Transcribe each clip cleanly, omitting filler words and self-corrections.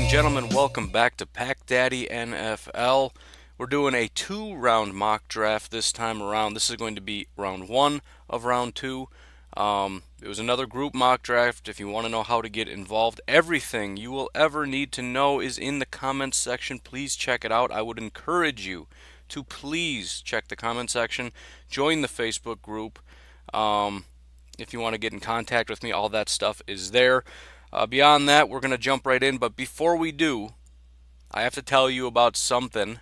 gentlemen, welcome back to Pack Daddy NFL. We're doing a 2-round mock draft this time around. This is going to be round 1 of round 2. It was another group mock draft. If you want to know how to get involved, everything you will ever need to know is in the comments section. Please check it out. I would encourage you to please check the comment section. Join the Facebook group. If you want to get in contact with me, all that stuff is there. Beyond that, we're going to jump right in. But before we do, I have to tell you about something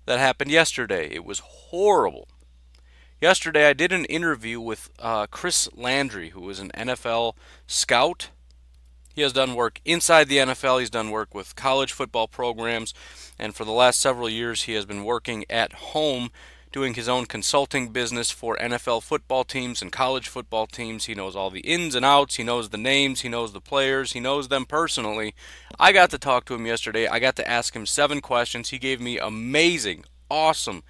that happened yesterday. It was horrible. Yesterday, I did an interview with Chris Landry, who is an NFL scout. He has done work inside the NFL. He's done work with college football programs. And for the last several years, he has been working at home doing his own consulting business for NFL football teams and college football teams. He knows all the ins and outs. He knows the names. He knows the players. He knows them personally. I got to talk to him yesterday. I got to ask him 7 questions. He gave me amazing, awesome,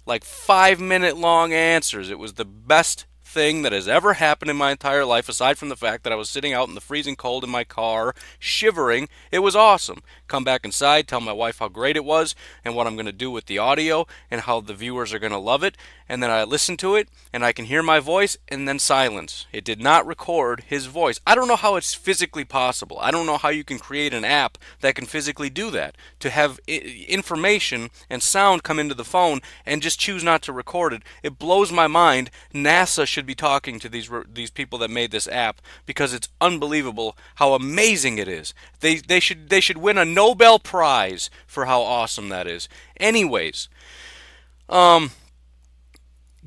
like 5-minute long answers. It was the best thing that has ever happened in my entire life, aside from the fact that I was sitting out in the freezing cold in my car, shivering. It was awesome. Come back inside, tell my wife how great it was, and what I'm going to do with the audio, and how the viewers are going to love it. And then I listen to it, and I can hear my voice, and then silence. It did not record his voice. I don't know how it's physically possible. I don't know how you can create an app that can physically do that, to have information and sound come into the phone and just choose not to record it. It blows my mind. NASA should be talking to these people that made this app, because it's unbelievable how amazing it is. They should win a Nobel Prize for how awesome that is. Anyways,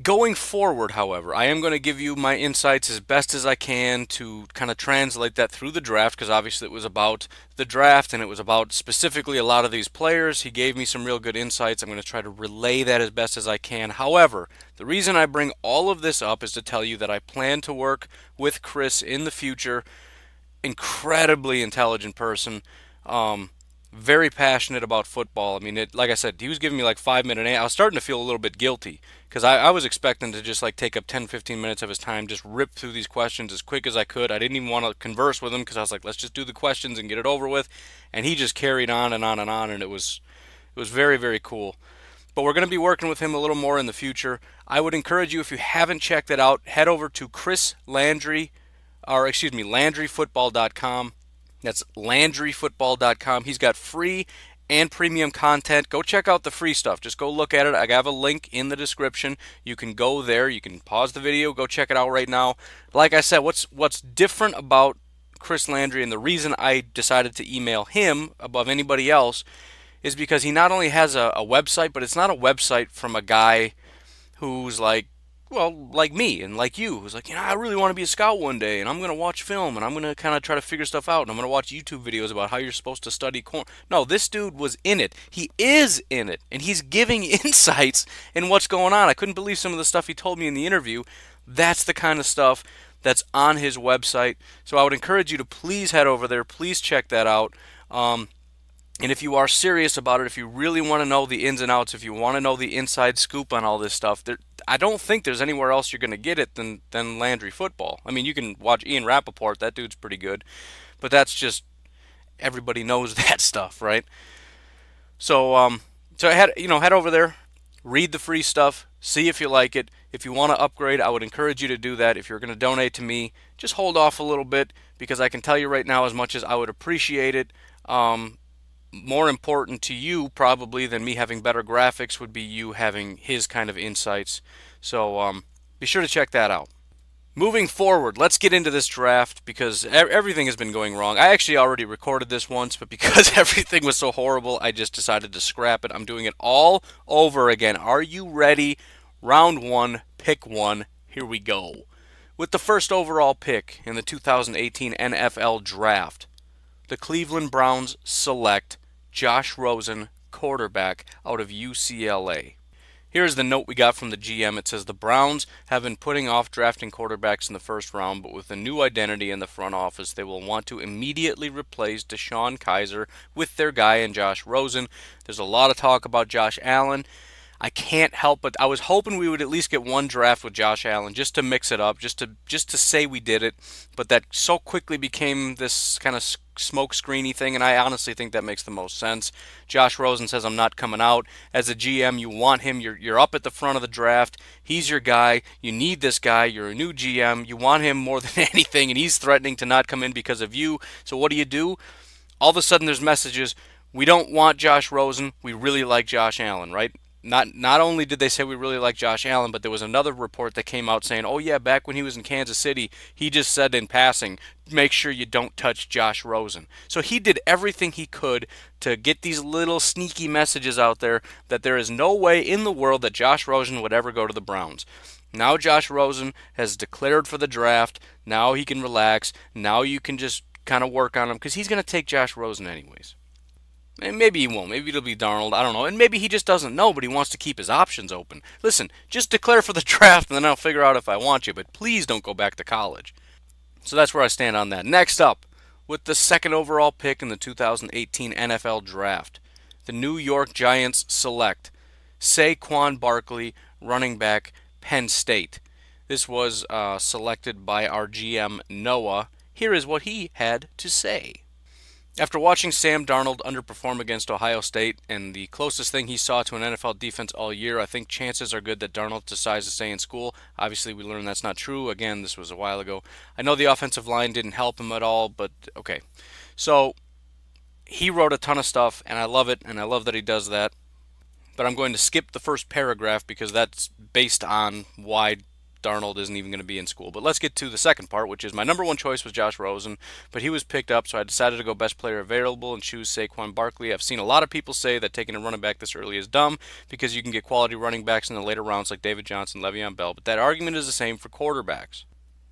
going forward, however, I am going to give you my insights as best as I can to kind of translate that through the draft, because obviously it was about the draft and it was about specifically a lot of these players. He gave me some real good insights. I'm going to try to relay that as best as I can. However, the reason I bring all of this up is to tell you that I plan to work with Chris in the future. Incredibly intelligent person. Very passionate about football. I mean, like I said, he was giving me like 5-minute. I was starting to feel a little bit guilty, because I was expecting to just like take up 10-15 minutes of his time, just rip through these questions as quick as I could. I didn't even want to converse with him, because I was like, let's just do the questions and get it over with. And he just carried on and on and on, and it was very, very cool. But we're going to be working with him a little more in the future. I would encourage you, if you haven't checked it out, head over to LandryFootball.com. That's LandryFootball.com. He's got free and premium content. Go check out the free stuff. Just go look at it. I have a link in the description. You can go there. You can pause the video. Go check it out right now. Like I said, what's different about Chris Landry, and the reason I decided to email him above anybody else, is because he not only has a website, but it's not a website from a guy who's like, well, like me and like you, who's like, I really want to be a scout one day, and I'm going to watch film, and I'm going to kind of try to figure stuff out, and I'm going to watch YouTube videos about how you're supposed to study corn. No, this dude was in it. He is in it, and he's giving insights in what's going on. I couldn't believe some of the stuff he told me in the interview. That's the kind of stuff that's on his website. So I would encourage you to please head over there. Please check that out. And if you are serious about it, if you really want to know the ins and outs, if you want to know the inside scoop on all this stuff, I don't think there's anywhere else you're going to get it than Landry Football. I mean, you can watch Ian Rappaport. That dude's pretty good. But that's just, everybody knows that stuff, right? So head over there, read the free stuff, see if you like it. If you want to upgrade, I would encourage you to do that. If you're going to donate to me, just hold off a little bit, because I can tell you right now, as much as I would appreciate it, more important to you probably than me having better graphics would be you having his kind of insights. So be sure to check that out. Moving forward, let's get into this draft, because everything has been going wrong. I actually already recorded this once, but because everything was so horrible, I just decided to scrap it. I'm doing it all over again. Are you ready? Round 1, pick 1. Here we go. With the first overall pick in the 2018 NFL Draft, the Cleveland Browns select Josh Rosen, quarterback out of UCLA. Here's the note we got from the GM. It says the Browns have been putting off drafting quarterbacks in the first round, but with a new identity in the front office, they will want to immediately replace DeShone Kizer with their guy in Josh Rosen. There's a lot of talk about Josh Allen. I can't help but I was hoping we would at least get one draft with Josh Allen just to mix it up, just to say we did it. But that so quickly became this kind of smoke screeny thing, and I honestly think that makes the most sense. Josh Rosen says I'm not coming out. As a GM, you want him. You're up at the front of the draft. He's your guy. You need this guy. You're a new GM. You want him more than anything, and he's threatening to not come in because of you. So what do? All of a sudden there's messages. We don't want Josh Rosen. We really like Josh Allen, right? Not only did they say we really like Josh Allen, but there was another report that came out saying, oh yeah, back when he was in Kansas City, he just said in passing, make sure you don't touch Josh Rosen. So he did everything he could to get these little sneaky messages out there that there is no way in the world that Josh Rosen would ever go to the Browns. Now Josh Rosen has declared for the draft. Now he can relax. Now you can just kind of work on him because he's going to take Josh Rosen anyways. And maybe he won't. Maybe it'll be Darnold. I don't know. And maybe he just doesn't know, but he wants to keep his options open. Listen, just declare for the draft, and then I'll figure out if I want you. But please don't go back to college. So that's where I stand on that. Next up, with the second overall pick in the 2018 NFL Draft, the New York Giants select Saquon Barkley, running back, Penn State. This was selected by our GM, Noah. Here is what he had to say. After watching Sam Darnold underperform against Ohio State and the closest thing he saw to an NFL defense all year, I think chances are good that Darnold decides to stay in school. Obviously, we learned that's not true. Again, this was a while ago. I know the offensive line didn't help him at all, but okay. So, he wrote a ton of stuff, and I love it, and I love that he does that. But I'm going to skip the first paragraph because that's based on why Darnold isn't even going to be in school. But let's get to the second part, which is my number one choice was Josh Rosen, but he was picked up, so I decided to go best player available and choose Saquon Barkley. I've seen a lot of people say that taking a running back this early is dumb because you can get quality running backs in the later rounds like David Johnson, Le'Veon Bell, but that argument is the same for quarterbacks.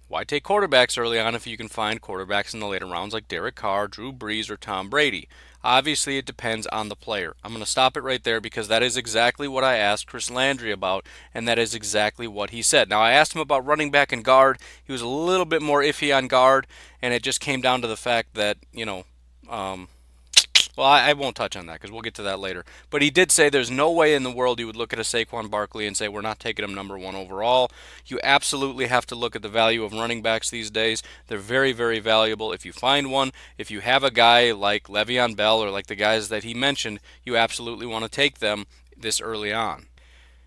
Why take quarterbacks early on if you can find quarterbacks in the later rounds like Derek Carr, Drew Brees, or Tom Brady? Obviously, it depends on the player. I'm going to stop it right there because that is exactly what I asked Chris Landry about, and that is exactly what he said. Now, I asked him about running back and guard. He was a little bit more iffy on guard, and it just came down to the fact that, well, I won't touch on that because we'll get to that later. But he did say there's no way in the world you would look at a Saquon Barkley and say we're not taking him number one overall. You absolutely have to look at the value of running backs these days. They're very, very valuable. If you find one, if you have a guy like Le'Veon Bell or like the guys that he mentioned, you absolutely want to take them this early on.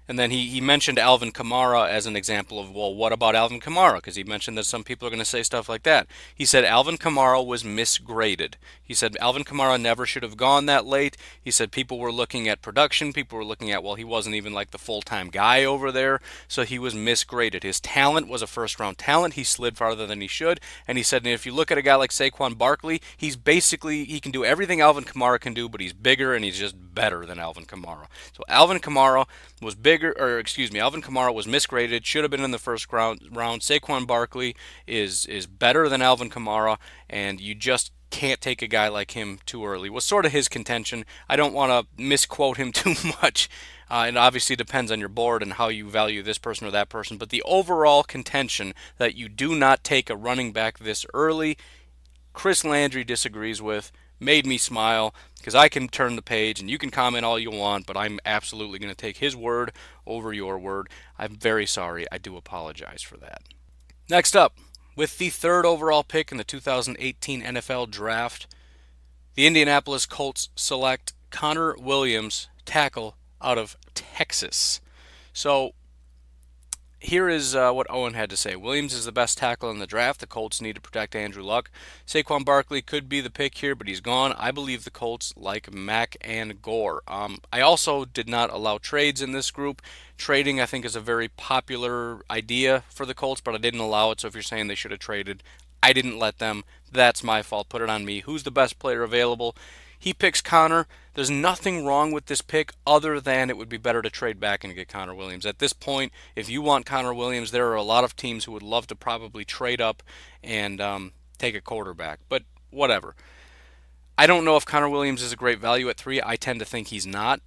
And then he mentioned Alvin Kamara as an example of, well, what about Alvin Kamara? Because he mentioned that some people are going to say stuff like that. He said Alvin Kamara was misgraded. He said Alvin Kamara never should have gone that late. He said people were looking at production. People were looking at, well, he wasn't even like the full-time guy over there, so he was misgraded. His talent was a first-round talent. He slid farther than he should. And he said, and if you look at a guy like Saquon Barkley, he can do everything Alvin Kamara can do, but he's bigger and he's just better than Alvin Kamara. So Alvin Kamara was Alvin Kamara was misgraded, should have been in the first round. Saquon Barkley is better than Alvin Kamara, and you just can't take a guy like him too early. Was sort of his contention. I don't want to misquote him too much. It obviously depends on your board and how you value this person or that person, but the overall contention that you do not take a running back this early, Chris Landry disagrees with. Made me smile because I can turn the page and you can comment all you want, but I'm absolutely going to take his word over your word. I'm very sorry. I do apologize for that. Next up, with the third overall pick in the 2018 NFL Draft, the Indianapolis Colts select Connor Williams, tackle out of Texas. So here is what Owen had to say. Williams is the best tackle in the draft. The Colts need to protect Andrew Luck. Saquon Barkley could be the pick here, but he's gone. I believe the Colts like Mack and Gore. I also did not allow trades in this group. Trading, I think, is a very popular idea for the Colts, but I didn't allow it. So if you're saying they should have traded, I didn't let them. That's my fault. Put it on me. Who's the best player available? He picks Connor. There's nothing wrong with this pick other than it would be better to trade back and get Connor Williams. At this point, if you want Connor Williams, there are a lot of teams who would love to probably trade up and take a quarterback. But whatever. I don't know if Connor Williams is a great value at 3. I tend to think he's not.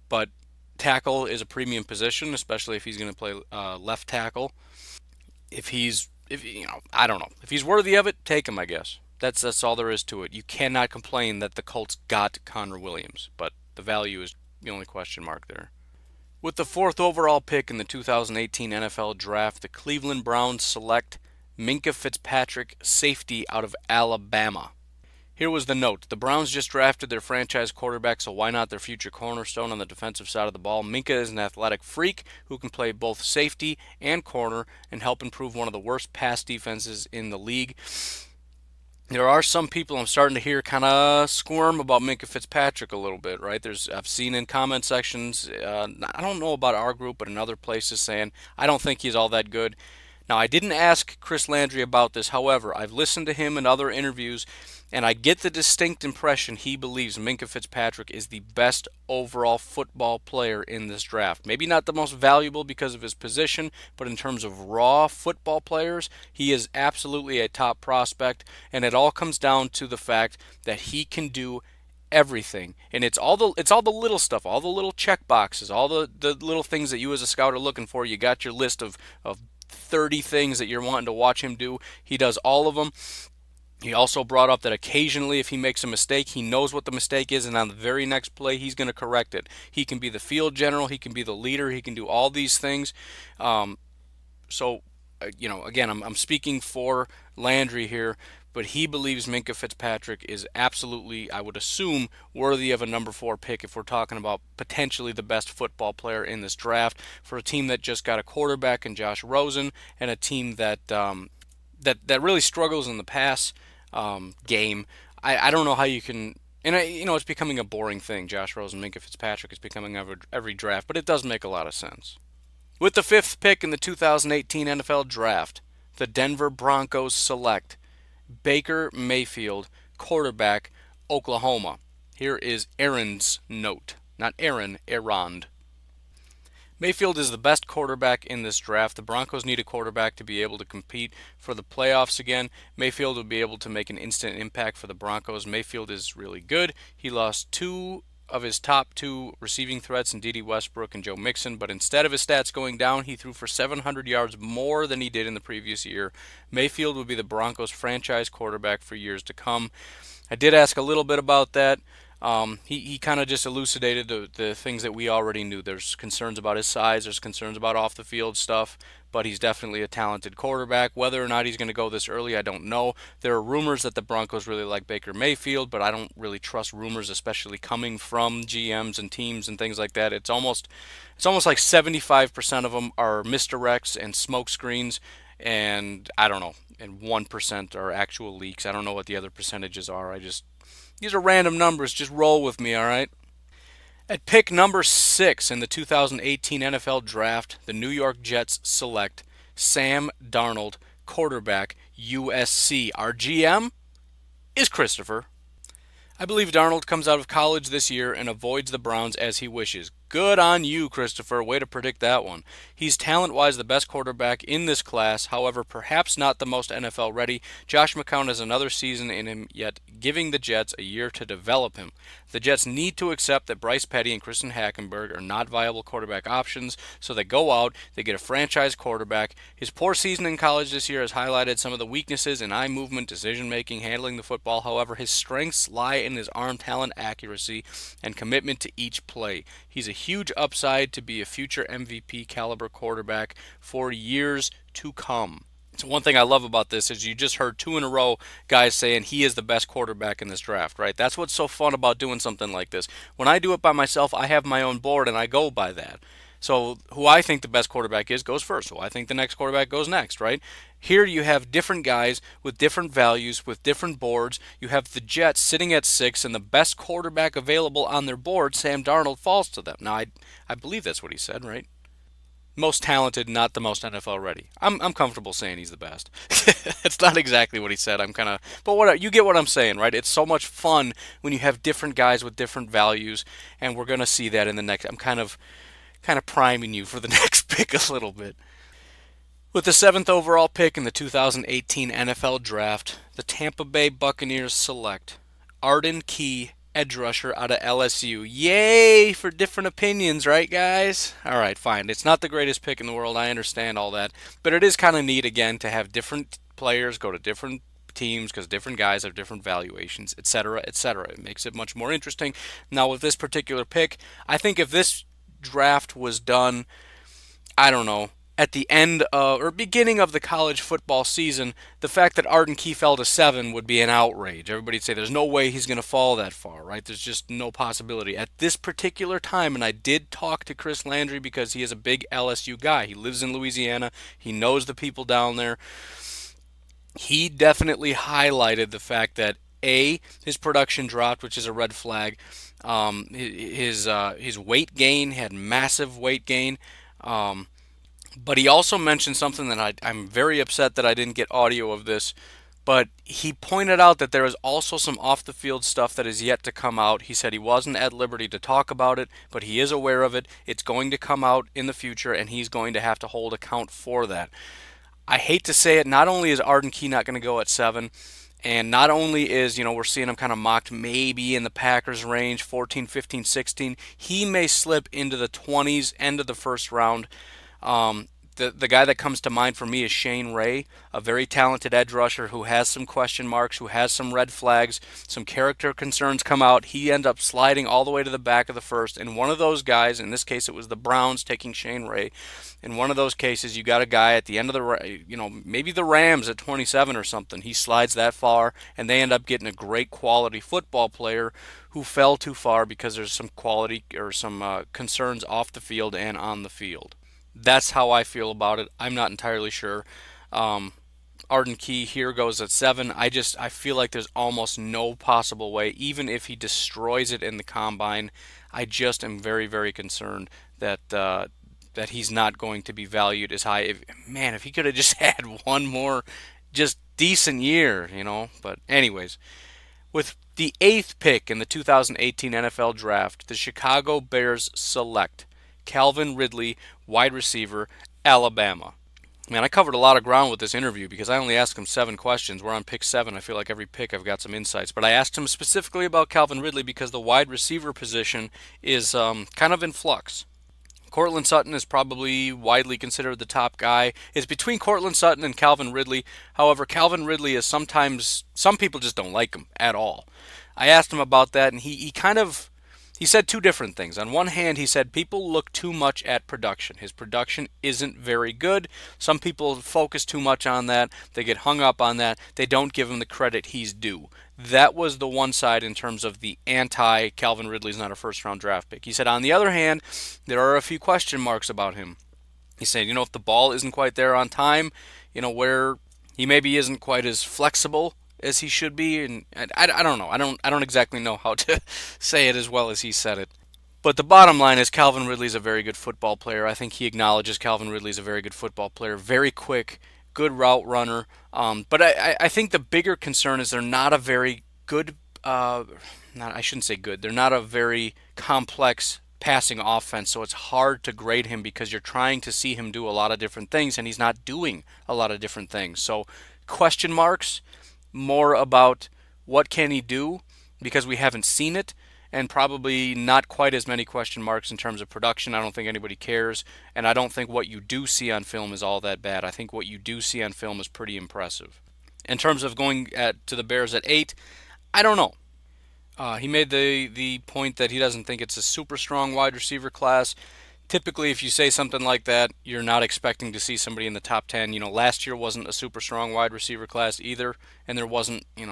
But tackle is a premium position, especially if he's going to play left tackle. I don't know. If he's worthy of it, take him, I guess. That's all there is to it. You cannot complain that the Colts got Connor Williams, but the value is the only question mark there. With the fourth overall pick in the 2018 NFL Draft, the Cleveland Browns select Minkah Fitzpatrick, safety out of Alabama. Here was the note. The Browns just drafted their franchise quarterback, so why not their future cornerstone on the defensive side of the ball? Minkah is an athletic freak who can play both safety and corner and help improve one of the worst pass defenses in the league. There are some people I'm starting to hear kind of squirm about Minkah Fitzpatrick a little bit, right? I've seen in comment sections, I don't know about our group, but in other places saying, I don't think he's all that good. Now, I didn't ask Chris Landry about this. However, I've listened to him in other interviews, and I get the distinct impression he believes Minkah Fitzpatrick is the best overall football player in this draft. Maybe not the most valuable because of his position, but in terms of raw football players, he is absolutely a top prospect, and it all comes down to the fact that he can do everything, and it's all the little stuff, all the little check boxes, all the little things that you as a scout are looking for. You got your list of 30 things that you're wanting to watch him do. He does all of them. He also brought up that occasionally if he makes a mistake, he knows what the mistake is, and on the very next play, he's going to correct it. He can be the field general. He can be the leader. He can do all these things. Again, I'm speaking for Landry here, but he believes Minkah Fitzpatrick is absolutely, I would assume, worthy of a number 4 pick if we're talking about potentially the best football player in this draft for a team that just got a quarterback in Josh Rosen and a team that really struggles in the pass game. I don't know how you can, and it's becoming a boring thing. Josh Rosen, Minkah Fitzpatrick is becoming every draft, but it does make a lot of sense. With the 5th pick in the 2018 NFL Draft, the Denver Broncos select Baker Mayfield, quarterback, Oklahoma. Here is Aaron's note. Not Aaron, Aaron. Mayfield is the best quarterback in this draft. The Broncos need a quarterback to be able to compete for the playoffs again. Mayfield will be able to make an instant impact for the Broncos. Mayfield is really good. He lost 2 of his top 2 receiving threats in D.D. Westbrook and Joe Mixon, but instead of his stats going down, he threw for 700 yards more than he did in the previous year. Mayfield will be the Broncos' franchise quarterback for years to come. I did ask a little bit about that. He kind of just elucidated the things that we already knew. There's concerns about his size, there's concerns about off-the-field stuff, but he's definitely a talented quarterback. Whether or not he's going to go this early, I don't know. There are rumors that the Broncos really like Baker Mayfield, but I don't really trust rumors, especially coming from GMs and teams and things like that. It's almost like 75% of them are misdirects and smoke screens, and I don't know, and 1% are actual leaks. I don't know what the other percentages are. These are random numbers. Just roll with me, all right? At pick number 6 in the 2018 NFL Draft, the New York Jets select Sam Darnold, quarterback, USC. Our GM is Christopher. I believe Darnold comes out of college this year and avoids the Browns as he wishes. Good on you, Christopher. Way to predict that one. He's talent-wise the best quarterback in this class, however, perhaps not the most NFL-ready. Josh McCown has another season in him, yet giving the Jets a year to develop him. The Jets need to accept that Bryce Petty and Christian Hackenberg are not viable quarterback options, so they go out, they get a franchise quarterback. His poor season in college this year has highlighted some of the weaknesses in eye movement, decision-making, handling the football. However, his strengths lie in his arm talent, accuracy, and commitment to each play. He's a huge upside to be a future MVP caliber quarterback for years to come. So one thing I love about this is you just heard 2 in a row guys saying he is the best quarterback in this draft, right? That's what's so fun about doing something like this. When I do it by myself, I have my own board and I go by that. So who I think the best quarterback is goes first. Who I think the next quarterback goes next, right? Here you have different guys with different values, with different boards. You have the Jets sitting at 6, and the best quarterback available on their board, Sam Darnold, falls to them. Now, I believe that's what he said, right? Most talented, not the most NFL ready. I'm comfortable saying he's the best. It's not exactly what he said. But you get what I'm saying, right? It's so much fun when you have different guys with different values, and we're gonna see that in the next. I'm kind of priming you for the next pick a little bit. With the 7th overall pick in the 2018 NFL Draft, the Tampa Bay Buccaneers select Arden Key, edge rusher out of LSU. Yay for different opinions, right, guys? All right, fine. It's not the greatest pick in the world. I understand all that. But it is kind of neat, again, to have different players go to different teams because different guys have different valuations, etc., etc. It makes it much more interesting. Now, with this particular pick, I think if this draft was done, I don't know, at the end of, or beginning of the college football season, the fact that Arden Key fell to 7 would be an outrage. Everybody'd say there's no way he's going to fall that far, right? There's just no possibility. At this particular time, and I did talk to Chris Landry because he is a big LSU guy. He lives in Louisiana. He knows the people down there. He definitely highlighted the fact that his production dropped, which is a red flag. His weight gain, had massive weight gain. But he also mentioned something that I'm very upset that I didn't get audio of this. But he pointed out that there is also some off the field stuff that is yet to come out. He said he wasn't at liberty to talk about it, but he is aware of it. It's going to come out in the future, and he's going to have to hold account for that. I hate to say it, not only is Arden Key not going to go at 7, and not only is, we're seeing him kind of mocked maybe in the Packers range, 14, 15, 16, he may slip into the 20s, end of the first round. The guy that comes to mind for me is Shane Ray, a very talented edge rusher who has some question marks, who has some red flags, some character concerns come out. He ended up sliding all the way to the back of the first, and one of those guys, in this case it was the Browns taking Shane Ray. In one of those cases, you got a guy at the end of maybe the Rams at 27 or something. He slides that far, and they end up getting a great quality football player who fell too far because there's some quality or some concerns off the field and on the field. That's how I feel about it. I'm not entirely sure. Arden Key here goes at 7. I feel like there's almost no possible way, even if he destroys it in the combine. I just am very, very concerned that he's not going to be valued as high. If he could have just had one more just decent year, But anyways, with the 8th pick in the 2018 NFL Draft, the Chicago Bears select Calvin Ridley, wide receiver, Alabama. Man, I covered a lot of ground with this interview because I only asked him 7 questions. We're on pick 7. I feel like every pick I've got some insights. But I asked him specifically about Calvin Ridley because the wide receiver position is kind of in flux. Courtland Sutton is probably widely considered the top guy. It's between Courtland Sutton and Calvin Ridley. However, Calvin Ridley is sometimes, some people just don't like him at all. I asked him about that, and he said 2 different things. On one hand, he said people look too much at production. His production isn't very good. Some people focus too much on that. They get hung up on that. They don't give him the credit he's due. That was the one side in terms of the anti-Calvin Ridley's not a first-round draft pick. He said, on the other hand, there are a few question marks about him. He said, if the ball isn't quite there on time, where he maybe isn't quite as flexible as he should be, and I don't know. I don't exactly know how to say it as well as he said it. But the bottom line is Calvin Ridley's a very good football player. I think he acknowledges Calvin Ridley's a very good football player, very quick, good route runner. But I think the bigger concern is they're not a very good, I shouldn't say good, they're not a very complex passing offense, so it's hard to grade him because you're trying to see him do a lot of different things, and he's not doing a lot of different things. So question marks, more about what can he do because we haven't seen it, and probably not quite as many question marks in terms of production. I don't think anybody cares, and I don't think what you do see on film is all that bad. I think what you do see on film is pretty impressive. In terms of going to the Bears at 8, I don't know. He made the point that he doesn't think it's a super strong wide receiver class. Typically, if you say something like that, you're not expecting to see somebody in the top 10. Last year wasn't a super strong wide receiver class either, and there wasn't, I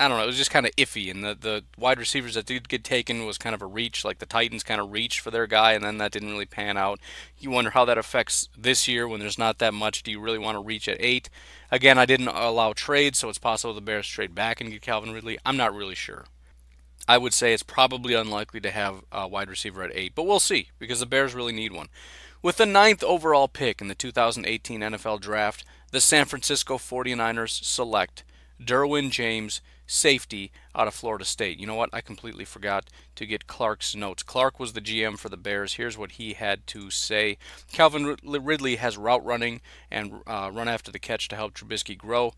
don't know, it was just kind of iffy, and the wide receivers that did get taken was kind of a reach, like the Titans kind of reached for their guy, and then that didn't really pan out. You wonder how that affects this year when there's not that much. Do you really want to reach at 8? Again, I didn't allow trades, so it's possible the Bears trade back and get Calvin Ridley. I'm not really sure. I would say it's probably unlikely to have a wide receiver at 8, but we'll see because the Bears really need one. With the 9th overall pick in the 2018 NFL Draft, the San Francisco 49ers select Derwin James, safety out of Florida State. You know what? I completely forgot to get Clark's notes. Clark was the GM for the Bears. Here's what he had to say. Calvin Ridley has route running and run after the catch to help Trubisky grow.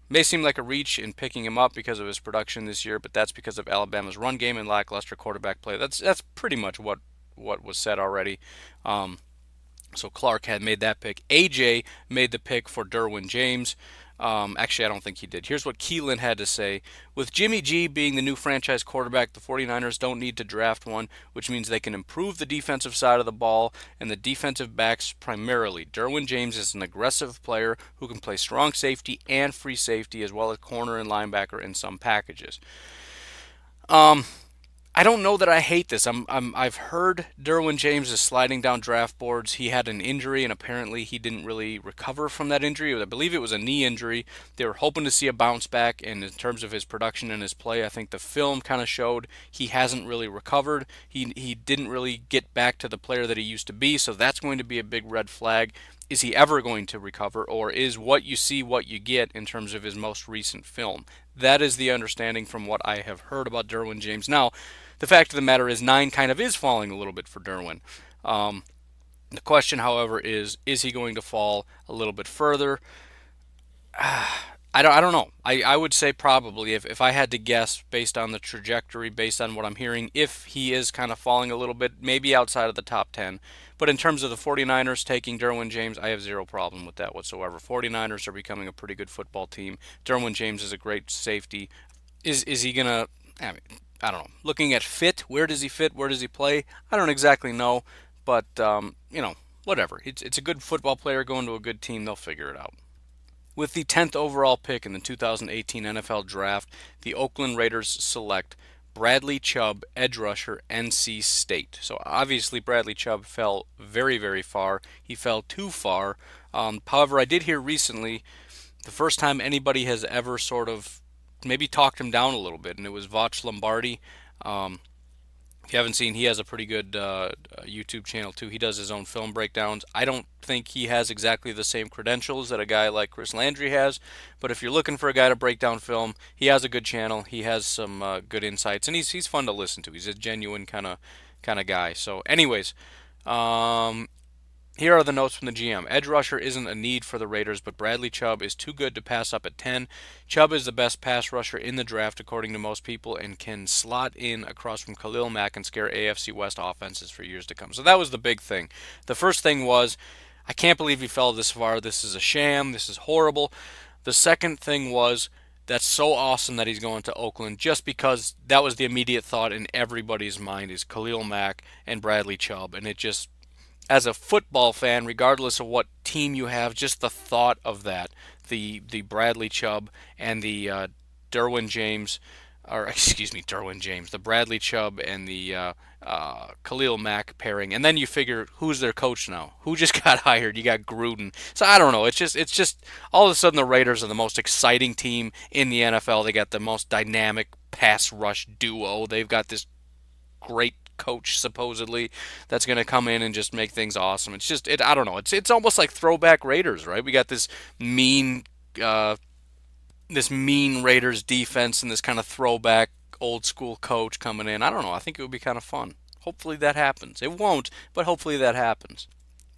May seem like a reach in picking him up because of his production this year, but that's because of Alabama's run game and lackluster quarterback play. That's pretty much what was said already. So Clark had made that pick. AJ made the pick for Derwin James. Actually, I don't think he did. Here's what Keelan had to say. With Jimmy G being the new franchise quarterback, the 49ers don't need to draft one, which means they can improve the defensive side of the ball and the defensive backs primarily. Derwin James is an aggressive player who can play strong safety and free safety as well as corner and linebacker in some packages. Um, I don't know that I hate this. I've heard Derwin James is sliding down draft boards. He had an injury, and apparently he didn't really recover from that injury. I believe it was a knee injury. They were hoping to see a bounce back, and in terms of his production and his play, I think the film kind of showed he hasn't really recovered. He didn't really get back to the player that he used to be, so that's going to be a big red flag. Is he ever going to recover, or is what you see what you get in terms of his most recent film? That is the understanding from what I have heard about Derwin James. Now, the fact of the matter is 9 kind of is falling a little bit for Derwin. The question, however, is he going to fall a little bit further? I don't know. I would say probably, if I had to guess based on the trajectory, based on what I'm hearing, if he is kind of falling a little bit, maybe outside of the top 10. But in terms of the 49ers taking Derwin James, I have zero problem with that whatsoever. 49ers are becoming a pretty good football team. Derwin James is a great safety. Is he going to, I don't know. Looking at fit, where does he fit? Where does he play? I don't exactly know. But, whatever. It's a good football player going to a good team. They'll figure it out. With the 10th overall pick in the 2018 NFL Draft, the Oakland Raiders select Bradley Chubb, edge rusher, NC State. So obviously Bradley Chubb fell very, very far. He fell too far. However, I did hear recently the first time anybody has ever sort of maybe talked him down a little bit, and it was Voch Lombardi. If you haven't seen, he has a pretty good YouTube channel too. He does his own film breakdowns. I don't think he has exactly the same credentials that a guy like Chris Landry has, but if you're looking for a guy to break down film, he has a good channel. He has some good insights, and he's fun to listen to. He's a genuine kind of guy. So, anyways, here are the notes from the GM. Edge rusher isn't a need for the Raiders, but Bradley Chubb is too good to pass up at 10. Chubb is the best pass rusher in the draft, according to most people, and can slot in across from Khalil Mack and scare AFC West offenses for years to come. So that was the big thing. The first thing was, I can't believe he fell this far. This is a sham. This is horrible. The second thing was, that's so awesome that he's going to Oakland, just because that was the immediate thought in everybody's mind is Khalil Mack and Bradley Chubb, and it just, as a football fan, regardless of what team you have, just the thought of that, the Bradley Chubb and the Derwin James, or excuse me, Derwin James, the Bradley Chubb and the Khalil Mack pairing, and then you figure who's their coach now? Who just got hired? You got Gruden. So I don't know. It's just all of a sudden the Raiders are the most exciting team in the NFL. They got the most dynamic pass rush duo. They've got this great coach supposedly that's going to come in and just make things awesome. It's just I don't know. It's almost like throwback Raiders, right? We got this mean Raiders defense and this kind of throwback old school coach coming in. I don't know. I think it would be kind of fun. Hopefully that happens. It won't, but hopefully that happens.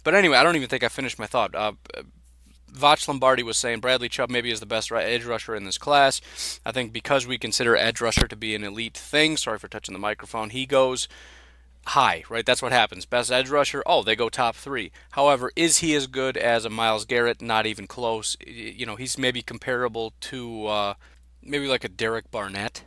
But anyway, I don't even think I finished my thought. Voch Lombardi was saying Bradley Chubb maybe is the best edge rusher in this class. I think because we consider edge rusher to be an elite thing, sorry for touching the microphone, he goes high, right? That's what happens. Best edge rusher, oh, they go top 3. However, is he as good as a Myles Garrett? Not even close. He's maybe comparable to maybe like a Derek Barnett.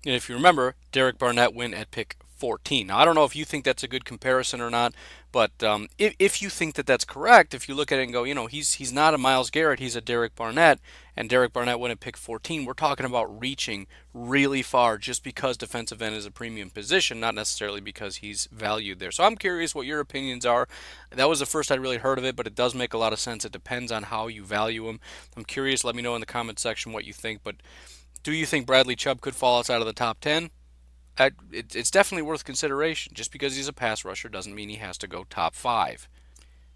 And if you remember, Derek Barnett went at pick 14. Now, I don't know if you think that's a good comparison or not, but if you think that that's correct, if you look at it and go, he's not a Myles Garrett, he's a Derek Barnett, and Derek Barnett went at pick 14, we're talking about reaching really far just because defensive end is a premium position, not necessarily because he's valued there. So I'm curious what your opinions are. That was the first I'd really heard of it, but it does make a lot of sense. It depends on how you value him. I'm curious. Let me know in the comment section what you think, but do you think Bradley Chubb could fall outside of the top 10? It's definitely worth consideration. Just because he's a pass rusher doesn't mean he has to go top 5.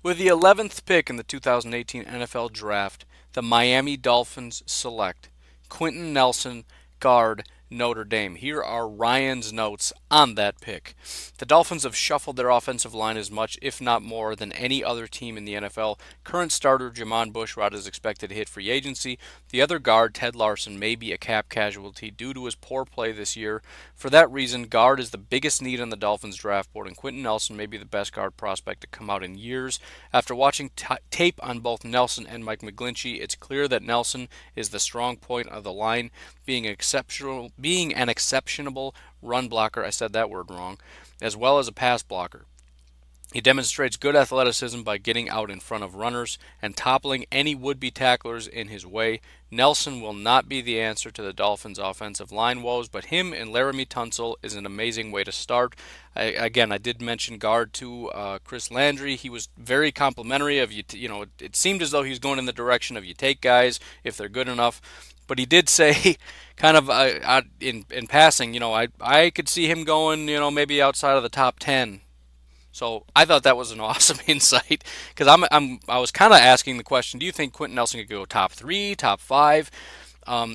With the 11th pick in the 2018 NFL Draft, the Miami Dolphins select Quentin Nelson, guard, Notre Dame. Here are Ryan's notes on that pick. The Dolphins have shuffled their offensive line as much, if not more, than any other team in the NFL. Current starter Jamon Bushrod is expected to hit free agency. The other guard, Ted Larson, may be a cap casualty due to his poor play this year. For that reason, guard is the biggest need on the Dolphins draft board, and Quentin Nelson may be the best guard prospect to come out in years. After watching tape on both Nelson and Mike McGlinchey, it's clear that Nelson is the strong point of the line, being an exceptional run blocker. I said that word wrong, as well as a pass blocker. He demonstrates good athleticism by getting out in front of runners and toppling any would-be tacklers in his way. Nelson will not be the answer to the Dolphins' offensive line woes, but him and Laramie Tunsil is an amazing way to start. I did mention guard to Chris Landry. He was very complimentary of you. It seemed as though he was going in the direction of you take guys if they're good enough. But he did say, kind of in passing, I could see him going, maybe outside of the top 10. So I thought that was an awesome insight because I was kind of asking the question: do you think Quentin Nelson could go top 3, top 5?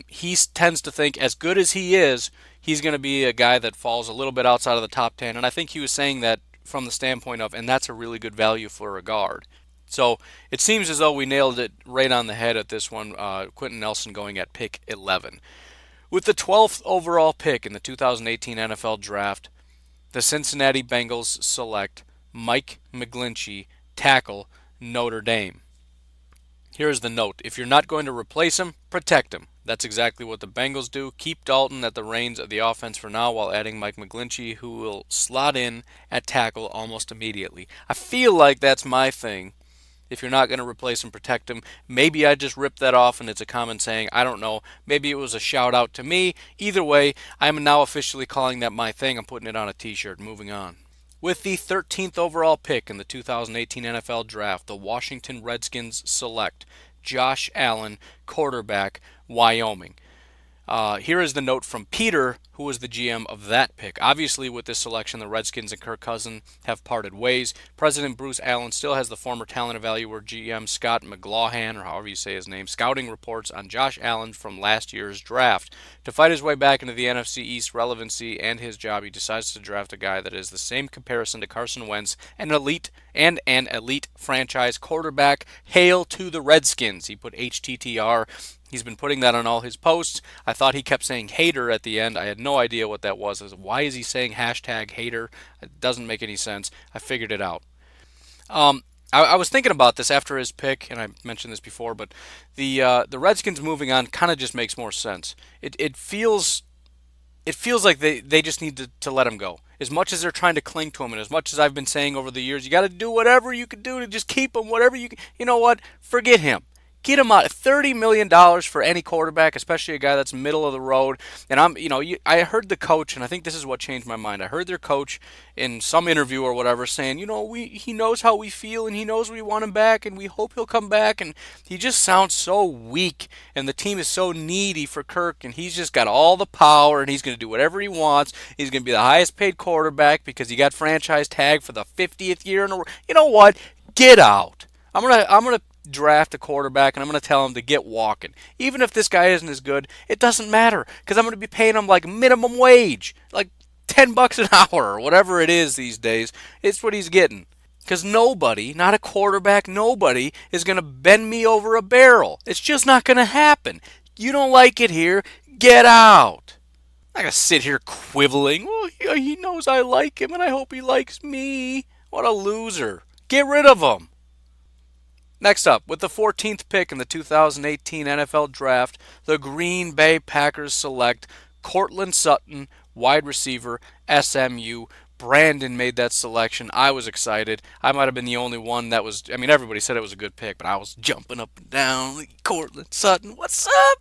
He tends to think, as good as he is, he's going to be a guy that falls a little bit outside of the top 10, and I think he was saying that from the standpoint of, and that's a really good value for a guard. So it seems as though we nailed it right on the head at this one. Quentin Nelson going at pick 11. With the 12th overall pick in the 2018 NFL Draft, the Cincinnati Bengals select Mike McGlinchey, tackle, Notre Dame. Here's the note: if you're not going to replace him, protect him. That's exactly what the Bengals do. Keep Dalton at the reins of the offense for now while adding Mike McGlinchey, who will slot in at tackle almost immediately. I feel like that's my thing. If you're not going to replace him, protect him. Maybe I just ripped that off and it's a common saying. I don't know. Maybe it was a shout out to me. Either way, I am now officially calling that my thing. I'm putting it on a t-shirt. Moving on. With the 13th overall pick in the 2018 NFL Draft, the Washington Redskins select Josh Allen, quarterback, Wyoming. Here is the note from Peter, who was the GM of that pick. Obviously, with this selection, the Redskins and Kirk Cousins have parted ways. President Bruce Allen still has the former talent evaluator GM Scott McLaughlin, or however you say his name, scouting reports on Josh Allen from last year's draft. To fight his way back into the NFC East relevancy and his job, he decides to draft a guy that is the same comparison to Carson Wentz, an elite franchise quarterback. Hail to the Redskins. He put HTTR. He's been putting that on all his posts. I thought he kept saying hater at the end. I had no idea what that was. Why is he saying hashtag hater? It doesn't make any sense. I figured it out. I was thinking about this after his pick, and I mentioned this before, but the Redskins moving on kind of just makes more sense. It feels like they just need to let him go. As much as they're trying to cling to him, and as much as I've been saying over the years, you got to do whatever you can do to just keep him, whatever you can. You know what? Forget him. Get him out. $30 million for any quarterback, especially a guy that's middle of the road. And I heard the coach, and I think this is what changed my mind. I heard their coach in some interview or whatever saying, he knows how we feel, and he knows we want him back, and we hope he'll come back. And he just sounds so weak, and the team is so needy for Kirk, and he's just got all the power, and he's going to do whatever he wants. He's going to be the highest paid quarterback because he got franchise tag for the 50th year in a row. You know what? Get out. I'm gonna draft a quarterback, and I'm going to tell him to get walking. Even if this guy isn't as good, it doesn't matter because I'm going to be paying him like minimum wage, like $10 an hour or whatever it is these days. It's what he's getting. Because nobody, not a quarterback, nobody is going to bend me over a barrel. It's just not going to happen. You don't like it here, get out. I'm not going to sit here quibbling. Well, he knows I like him, and I hope he likes me. What a loser. Get rid of him. Next up, with the 14th pick in the 2018 NFL Draft, the Green Bay Packers select Cortland Sutton, wide receiver, SMU. Brandon made that selection. I was excited. I might have been the only one that was, everybody said it was a good pick, but I was jumping up and down. Cortland Sutton, what's up?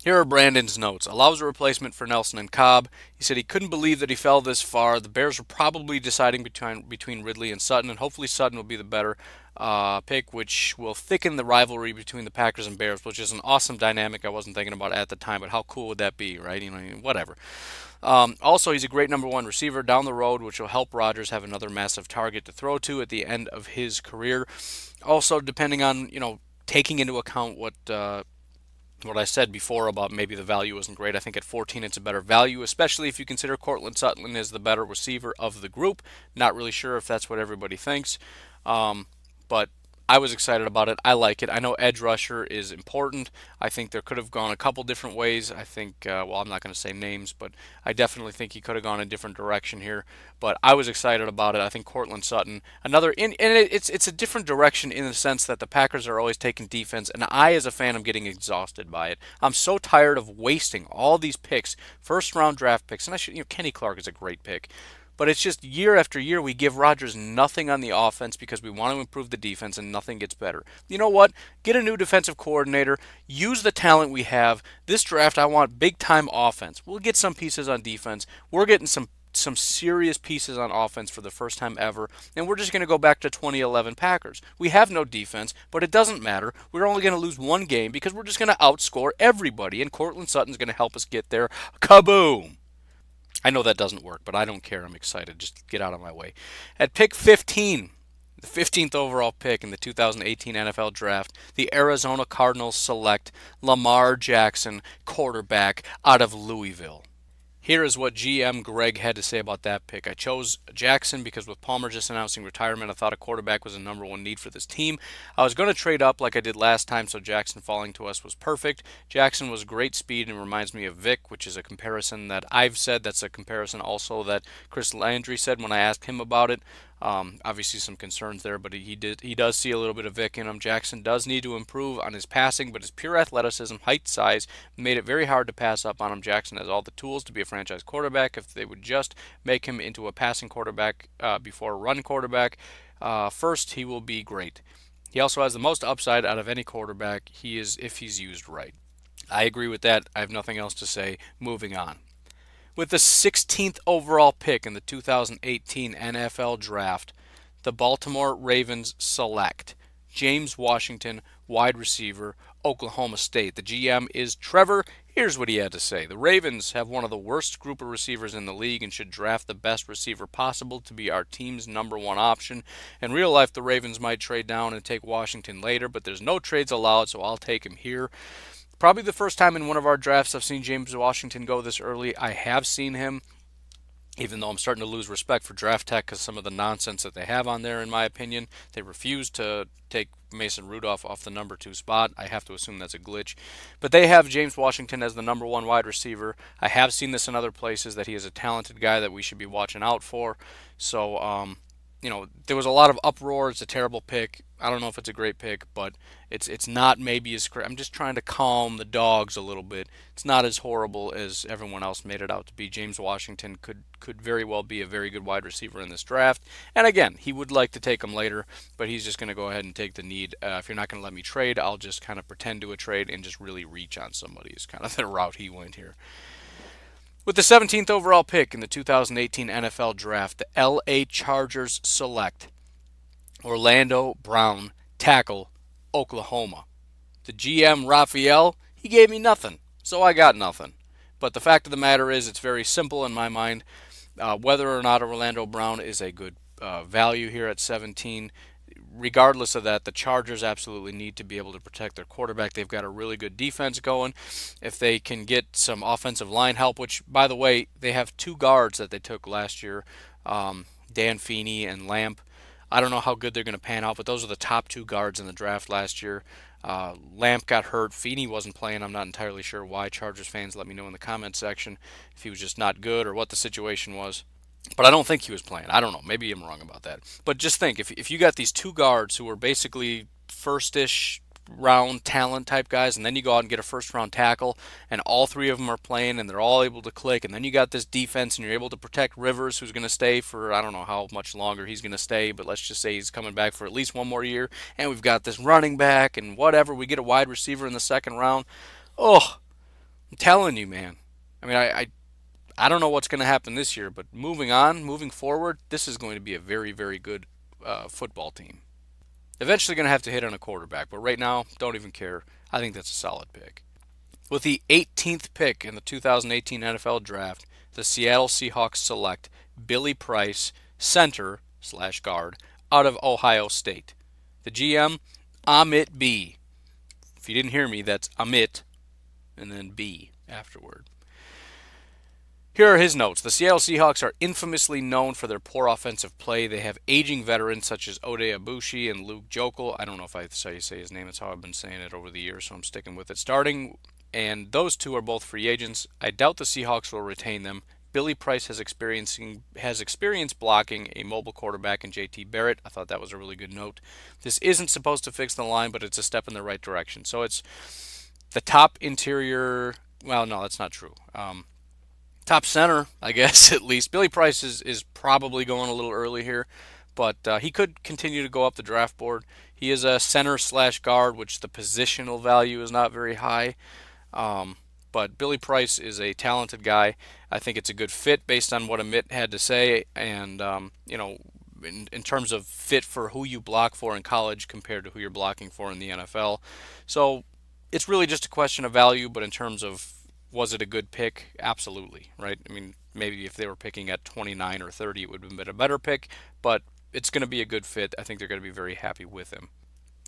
Here are Brandon's notes. Allows a replacement for Nelson and Cobb. He said he couldn't believe that he fell this far. The Bears were probably deciding between Ridley and Sutton, and hopefully Sutton will be the better pick, which will thicken the rivalry between the Packers and Bears, which is an awesome dynamic I wasn't thinking about at the time, but how cool would that be, right? Whatever. Also, he's a great number one receiver down the road, which will help Rodgers have another massive target to throw to at the end of his career. Also, depending on, taking into account what what I said before about maybe the value isn't great. I think at 14 it's a better value, especially if you consider Cortland Sutton is the better receiver of the group. Not really sure if that's what everybody thinks, but I was excited about it. I like it. I know edge rusher is important. I think there could have gone a couple different ways. I think, well, I'm not going to say names, but I definitely think he could have gone a different direction here. But I was excited about it. I think Cortland Sutton, it's a different direction in the sense that the Packers are always taking defense, and I, as a fan, am getting exhausted by it. I'm so tired of wasting all these picks, first round draft picks, and Kenny Clark is a great pick. But it's just year after year we give Rodgers nothing on the offense because we want to improve the defense and nothing gets better. You know what? Get a new defensive coordinator. Use the talent we have. This draft I want big time offense. We'll get some pieces on defense. We're getting some serious pieces on offense for the first time ever, and we're just going to go back to 2011 Packers. We have no defense, but it doesn't matter. We're only going to lose one game because we're just going to outscore everybody, and Cortland Sutton's going to help us get there. Kaboom! I know that doesn't work, but I don't care. I'm excited. Just get out of my way. At pick 15, the 15th overall pick in the 2018 NFL Draft, the Arizona Cardinals select Lamar Jackson, quarterback out of Louisville. Here is what GM Greg had to say about that pick. I chose Jackson because with Palmer just announcing retirement, I thought a quarterback was a number one need for this team. I was going to trade up like I did last time, so Jackson falling to us was perfect. Jackson was great speed and reminds me of Vic, which is a comparison that I've said. That's a comparison also that Chris Landry said when I asked him about it. Obviously some concerns there, but he does see a little bit of Vic in him. Jackson does need to improve on his passing, but his pure athleticism, height, size made it very hard to pass up on him. Jackson has all the tools to be a franchise quarterback. If they would just make him into a passing quarterback before a run quarterback, first he will be great. He also has the most upside out of any quarterback if he's used right. I agree with that. I have nothing else to say. Moving on. With the 16th overall pick in the 2018 NFL Draft, the Baltimore Ravens select James Washington, wide receiver, Oklahoma State. The GM is Trevor. Here's what he had to say. The Ravens have one of the worst group of receivers in the league and should draft the best receiver possible to be our team's number one option. In real life, the Ravens might trade down and take Washington later, but there's no trades allowed, so I'll take him here. Probably the first time in one of our drafts I've seen James Washington go this early. I have seen him, even though I'm starting to lose respect for Draft Tech because some of the nonsense that they have on there, in my opinion. They refuse to take Mason Rudolph off the number 2 spot. I have to assume that's a glitch. But they have James Washington as the number 1 wide receiver. I have seen this in other places, that he is a talented guy that we should be watching out for. So, there was a lot of uproar. It's a terrible pick. I don't know if it's a great pick, but it's not maybe as I'm just trying to calm the dogs a little bit. It's not as horrible as everyone else made it out to be. James Washington could very well be a very good wide receiver in this draft. And again, he would like to take him later, but he's just going to go ahead and take the need. If you're not going to let me trade, I'll just kind of pretend to a trade and just really reach on somebody is kind of the route he went here. With the 17th overall pick in the 2018 NFL Draft, the LA Chargers select Orlando Brown, tackle, Oklahoma. The GM, Raphael, he gave me nothing, so I got nothing. But the fact of the matter is, it's very simple in my mind. Whether or not Orlando Brown is a good value here at 17, regardless of that, the Chargers absolutely need to be able to protect their quarterback. They've got a really good defense going. If they can get some offensive line help, which, by the way, they have 2 guards that they took last year, Dan Feeney and Lamp. I don't know how good they're going to pan out, but those are the top 2 guards in the draft last year. Lamp got hurt. Feeney wasn't playing. I'm not entirely sure why. Chargers fans, let me know in the comments section if he was just not good or what the situation was. But I don't think he was playing. I don't know. Maybe I'm wrong about that. But just think, if you got these 2 guards who are basically first-ish round talent type guys, and then you go out and get a first-round tackle, and all 3 of them are playing, and they're all able to click, and then you got this defense, and you're able to protect Rivers, who's going to stay for, I don't know how much longer he's going to stay, but let's just say he's coming back for at least 1 more year, and we've got this running back, and whatever, we get a wide receiver in the 2nd round. Oh, I'm telling you, man. I mean, I don't know what's going to happen this year, but moving forward, this is going to be a very, very good football team. Eventually going to have to hit on a quarterback, but right now, don't even care. I think that's a solid pick. With the 18th pick in the 2018 NFL Draft, the Seattle Seahawks select Billy Price, center/guard, out of Ohio State. The GM, Amit B. If you didn't hear me, that's Amit and then B afterward. Here are his notes. The Seattle Seahawks are infamously known for their poor offensive play. They have aging veterans such as Ode Abushi and Luke Jokel. I don't know if that's how you say his name. That's how I've been saying it over the years, so I'm sticking with it. And those two are both free agents. I doubt the Seahawks will retain them. Billy Price has experience blocking a mobile quarterback in JT Barrett. I thought that was a really good note. This isn't supposed to fix the line, but it's a step in the right direction. So it's the top interior. Well, no, that's not true. Top center, I guess, at least. Billy Price is probably going a little early here, but he could continue to go up the draft board. He is a center slash guard, which the positional value is not very high. But Billy Price is a talented guy. I think it's a good fit based on what Amit had to say, and in terms of fit for who you block for in college compared to who you're blocking for in the NFL. So it's really just a question of value, but in terms of was it a good pick? Absolutely, right? I mean, maybe if they were picking at 29 or 30, it would have been a better pick, but it's going to be a good fit. I think they're going to be very happy with him.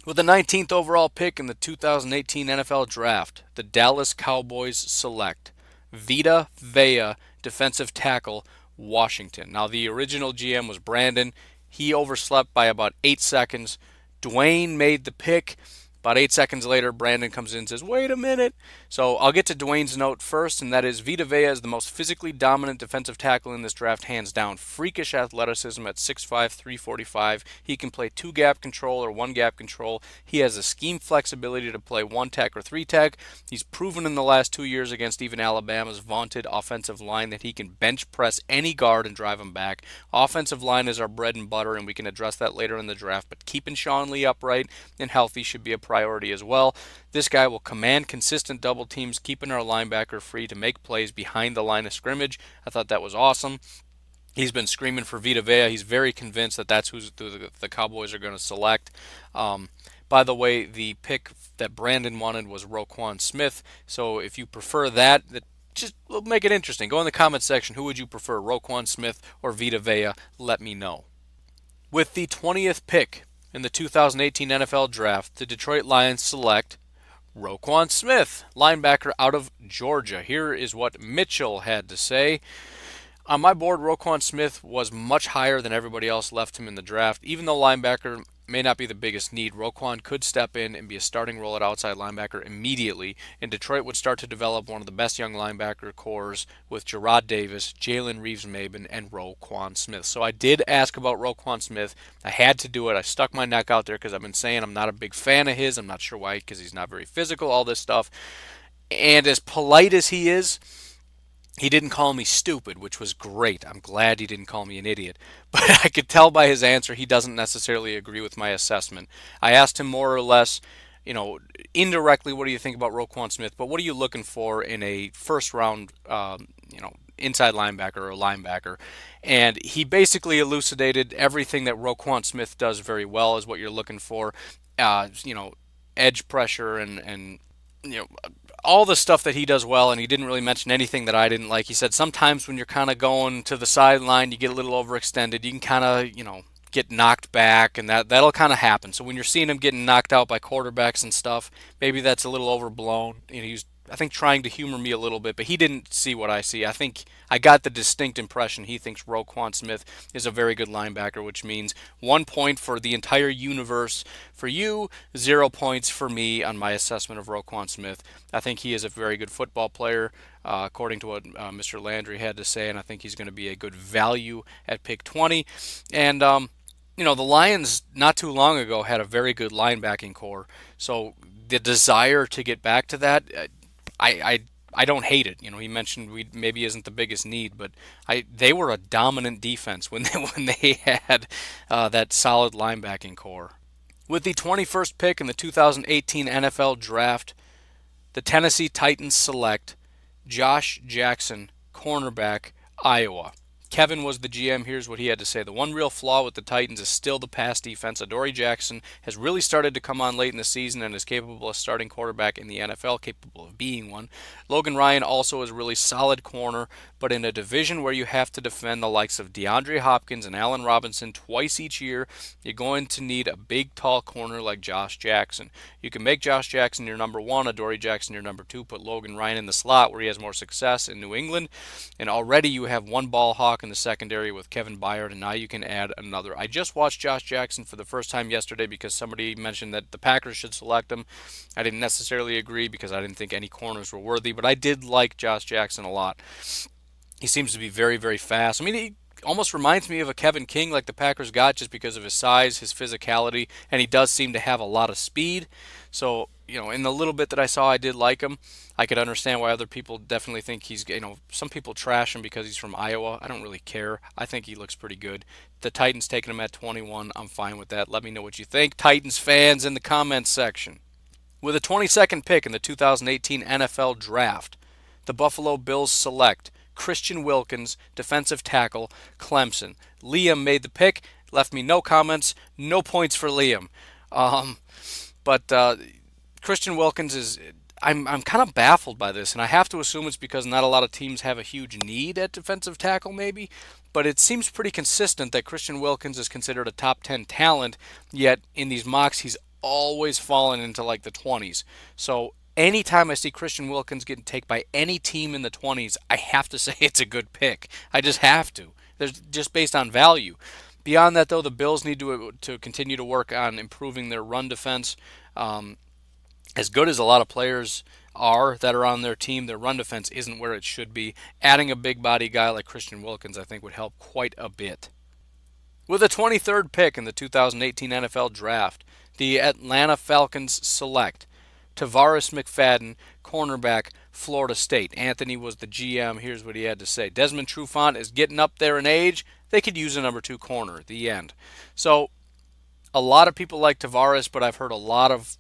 With the 19th overall pick in the 2018 NFL Draft, the Dallas Cowboys select Vita Vea, defensive tackle, Washington. Now, the original GM was Brandon. He overslept by about 8 seconds. Dwayne made the pick. About 8 seconds later, Brandon comes in and says, wait a minute. So I'll get to Dwayne's note first, and that is Vita Vea is the most physically dominant defensive tackle in this draft, hands down. Freakish athleticism at 6'5", 345. He can play 2-gap control or 1-gap control. He has a scheme flexibility to play 1-tech or 3-tech. He's proven in the last 2 years against even Alabama's vaunted offensive line that he can bench press any guard and drive him back. Offensive line is our bread and butter, and we can address that later in the draft, but keeping Sean Lee upright and healthy should be a priority as well. This guy will command consistent double teams, keeping our linebacker free to make plays behind the line of scrimmage. I thought that was awesome. He's been screaming for Vita Vea. He's very convinced that that's who the Cowboys are going to select. By the way, the pick that Brandon wanted was Roquan Smith. So if you prefer that just make it interesting. Go in the comments section. Who would you prefer, Roquan Smith or Vita Vea? Let me know. With the 20th pick in the 2018 NFL Draft, the Detroit Lions select Roquan Smith, linebacker out of Georgia. Here is what Mitchell had to say. On my board, Roquan Smith was much higher than everybody else left him in the draft. Even though linebacker may not be the biggest need, Roquan could step in and be a starting role at outside linebacker immediately, and Detroit would start to develop one of the best young linebacker cores with Jarrad Davis, Jalen Reeves-Maybin, and Roquan Smith. So I did ask about Roquan Smith. I had to do it. I stuck my neck out there because I've been saying I'm not a big fan of his. I'm not sure why, because he's not very physical, all this stuff. And as polite as he is, he didn't call me stupid, which was great. I'm glad he didn't call me an idiot. But I could tell by his answer he doesn't necessarily agree with my assessment. I asked him more or less, indirectly, what do you think about Roquan Smith? But what are you looking for in a first-round, inside linebacker or linebacker? And he basically elucidated everything that Roquan Smith does very well is what you're looking for. Edge pressure and all the stuff that he does well, and he didn't really mention anything that I didn't like. He said sometimes when you're kind of going to the sideline, you get a little overextended. You can kind of, get knocked back, and that'll kind of happen. So when you're seeing him getting knocked out by quarterbacks and stuff, maybe that's a little overblown. He's I think trying to humor me a little bit, but he didn't see what I see. I think I got the distinct impression he thinks Roquan Smith is a very good linebacker, which means 1 point for the entire universe for you, 0 points for me on my assessment of Roquan Smith. I think he is a very good football player, according to what Mr. Landry had to say, and I think he's going to be a good value at pick 20. And the Lions not too long ago had a very good linebacking core, so the desire to get back to that, I don't hate it. He mentioned we maybe isn't the biggest need, but they were a dominant defense when they had that solid linebacking core. With the 21st pick in the 2018 NFL Draft, the Tennessee Titans select Josh Jackson, cornerback, Iowa. Kevin was the GM. Here's what he had to say. The one real flaw with the Titans is still the pass defense. Adoree Jackson has really started to come on late in the season and is capable of starting quarterback in the NFL, capable of being one. Logan Ryan also is a really solid corner, but in a division where you have to defend the likes of DeAndre Hopkins and Allen Robinson twice each year, you're going to need a big, tall corner like Josh Jackson. You can make Josh Jackson your number one, Adoree Jackson your number two, put Logan Ryan in the slot where he has more success in New England, and already you have one ball hawk in the secondary with Kevin Byard, and now you can add another. I just watched Josh Jackson for the first time yesterday because somebody mentioned that the Packers should select him. I didn't necessarily agree because I didn't think any corners were worthy, but I did like Josh Jackson a lot. He seems to be very, very fast. I mean, he almost reminds me of a Kevin King like the Packers got just because of his size, his physicality, and he does seem to have a lot of speed. So, in the little bit that I saw, I did like him. I could understand why other people definitely think he's, some people trash him because he's from Iowa. I don't really care. I think he looks pretty good. The Titans taking him at 21. I'm fine with that. Let me know what you think, Titans fans, in the comments section. With a 22nd pick in the 2018 NFL Draft, the Buffalo Bills select Christian Wilkins, defensive tackle, Clemson. Liam made the pick, left me no comments, no points for Liam. But Christian Wilkins is, I'm kind of baffled by this, and I have to assume it's because not a lot of teams have a huge need at defensive tackle maybe, but it seems pretty consistent that Christian Wilkins is considered a top 10 talent, yet in these mocks he's always fallen into like the 20s. So anytime I see Christian Wilkins getting taken by any team in the 20s, I have to say it's a good pick. I just have to. There's just based on value. Beyond that, though, the Bills need to continue to work on improving their run defense. As good as a lot of players are that are on their team, their run defense isn't where it should be. Adding a big body guy like Christian Wilkins, I think, would help quite a bit. With a 23rd pick in the 2018 NFL Draft, the Atlanta Falcons select Tavares McFadden, cornerback, Florida State. Anthony was the GM. Here's what he had to say. Desmond Trufant is getting up there in age. They could use a number 2 corner. The end. So, a lot of people like Tavares, but I've heard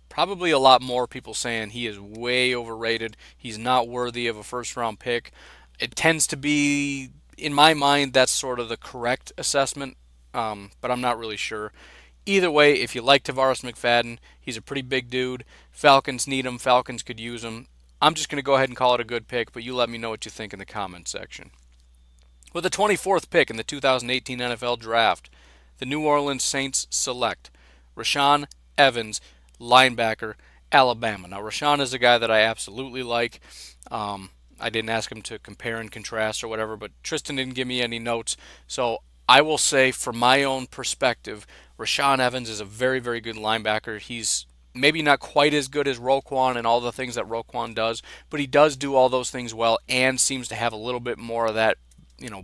probably a lot more people saying he is way overrated. He's not worthy of a first-round pick. It tends to be, in my mind, that's sort of the correct assessment, but I'm not really sure. Either way, if you like Tavares McFadden, he's a pretty big dude. Falcons need him. Falcons could use him. I'm just going to go ahead and call it a good pick, but you let me know what you think in the comments section. With the 24th pick in the 2018 NFL Draft, the New Orleans Saints select Rashaan Evans, linebacker, Alabama. Now, Rashaan is a guy that I absolutely like. I didn't ask him to compare and contrast or whatever, but Tristan didn't give me any notes. So I will say, from my own perspective, Rashaan Evans is a very, very good linebacker. He's maybe not quite as good as Roquan and all the things that Roquan does, but he does do all those things well and seems to have a little bit more of that,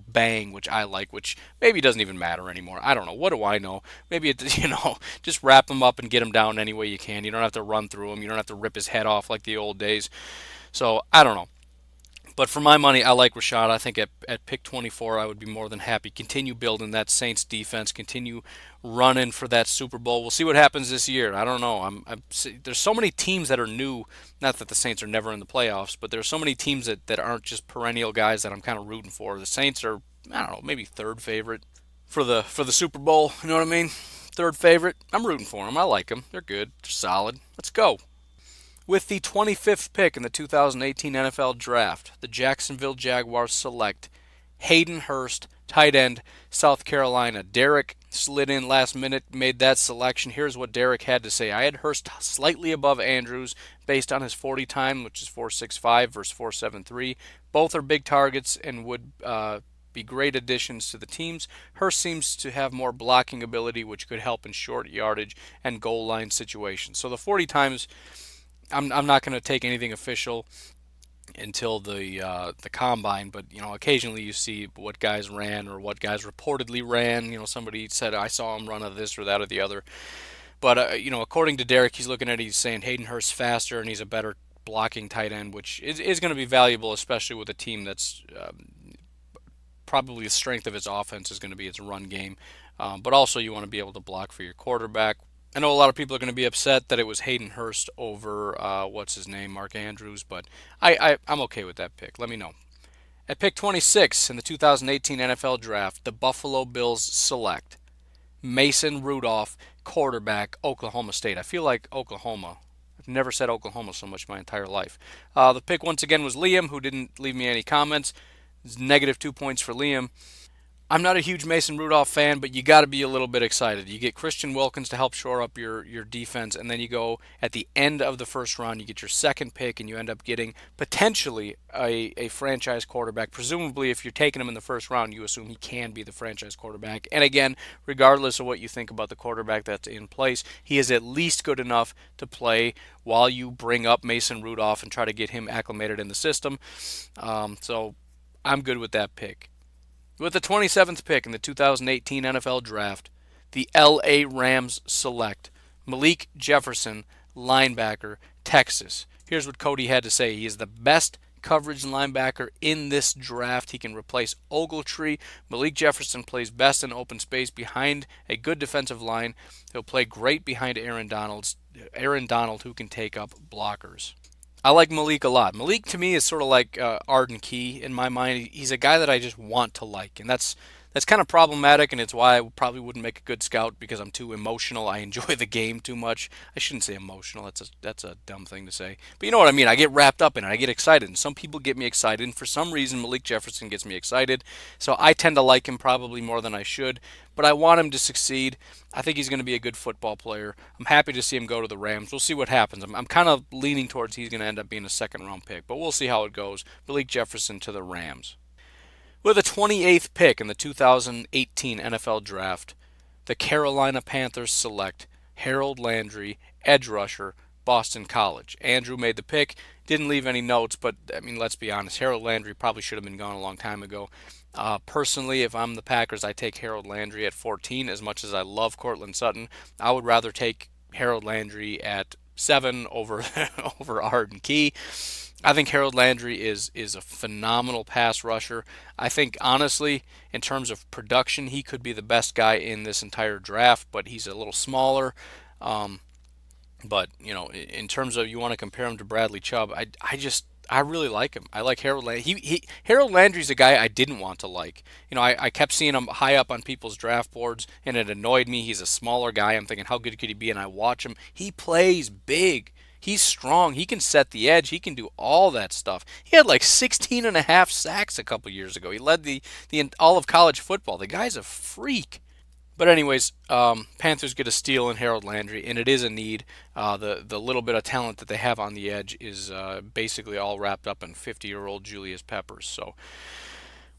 bang, which I like, which maybe doesn't even matter anymore. I don't know. What do I know? Maybe just wrap him up and get him down any way you can. You don't have to run through him. You don't have to rip his head off like the old days. So, I don't know. But for my money, I like Rashaan. I think at pick 24, I would be more than happy. Continue building that Saints defense. Continue running for that Super Bowl. We'll see what happens this year. I don't know. There's so many teams that are new. Not that the Saints are never in the playoffs, but there's so many teams that aren't just perennial guys that I'm kind of rooting for. The Saints are, I don't know, maybe third favorite for the Super Bowl. You know what I mean? Third favorite. I'm rooting for them. I like them. They're good. They're solid. Let's go. With the 25th pick in the 2018 NFL Draft, the Jacksonville Jaguars select Hayden Hurst, tight end, South Carolina. Derek slid in last minute, made that selection. Here's what Derek had to say. I had Hurst slightly above Andrews based on his 40 time, which is 4.65 versus 4.73. Both are big targets and would be great additions to the teams. Hurst seems to have more blocking ability, which could help in short yardage and goal line situations. So the 40 times, I'm not going to take anything official until the combine, but occasionally you see what guys ran or what guys reportedly ran. Somebody said I saw him run of this or that or the other. But according to Derek, he's saying Hayden Hurst faster and he's a better blocking tight end, which is going to be valuable, especially with a team that's probably the strength of its offense is going to be its run game. But also you want to be able to block for your quarterback. I know a lot of people are going to be upset that it was Hayden Hurst over, Mark Andrews, but I'm okay with that pick. Let me know. At pick 26 in the 2018 NFL Draft, the Buffalo Bills select Mason Rudolph, quarterback, Oklahoma State. I feel like Oklahoma. I've never said Oklahoma so much my entire life. The pick once again was Liam, who didn't leave me any comments. It's negative 2 points for Liam. I'm not a huge Mason Rudolph fan, but you got to be a little bit excited. You get Christian Wilkins to help shore up your defense, and then you go at the end of the first round, you get your second pick, and you end up getting potentially a franchise quarterback. Presumably, if you're taking him in the first round, you assume he can be the franchise quarterback. And again, regardless of what you think about the quarterback that's in place, he is at least good enough to play while you bring up Mason Rudolph and try to get him acclimated in the system. So I'm good with that pick. With the 27th pick in the 2018 NFL Draft, the LA Rams select Malik Jefferson, linebacker, Texas. Here's what Cody had to say. He is the best coverage linebacker in this draft. He can replace Ogletree. Malik Jefferson plays best in open space behind a good defensive line. He'll play great behind Aaron Donald, who can take up blockers. I like Malik a lot. Malik to me is sort of like Arden Key in my mind. He's a guy that I just want to like, and that's kind of problematic, and it's why I probably wouldn't make a good scout because I'm too emotional. I enjoy the game too much. I shouldn't say emotional. That's a dumb thing to say. But you know what I mean. I get wrapped up in it. I get excited, and some people get me excited, and for some reason Malik Jefferson gets me excited. So I tend to like him probably more than I should, but I want him to succeed. I think he's going to be a good football player. I'm happy to see him go to the Rams. We'll see what happens. I'm kind of leaning towards he's going to end up being a second-round pick, but we'll see how it goes. Malik Jefferson to the Rams. With the 28th pick in the 2018 NFL Draft, the Carolina Panthers select Harold Landry, edge rusher, Boston College. Andrew made the pick, didn't leave any notes, but I mean, let's be honest, Harold Landry probably should have been gone a long time ago. Personally, if I'm the Packers, I take Harold Landry at 14. As much as I love Courtland Sutton, I would rather take Harold Landry at 7 over over Arden Key. I think Harold Landry is a phenomenal pass rusher. I think, honestly, in terms of production, he could be the best guy in this entire draft, but he's a little smaller. But, you know, in terms of you want to compare him to Bradley Chubb, I really like him. I like Harold Landry. Harold Landry's a guy I didn't want to like. You know, I kept seeing him high up on people's draft boards, and it annoyed me. He's a smaller guy. I'm thinking, how good could he be? And I watch him. He plays big. He's strong. He can set the edge. He can do all that stuff. He had like 16 and a half sacks a couple years ago. He led the all of college football. The guy's a freak. But anyways, Panthers get a steal in Harold Landry, and it is a need. The little bit of talent that they have on the edge is basically all wrapped up in 50-year-old Julius Peppers. So,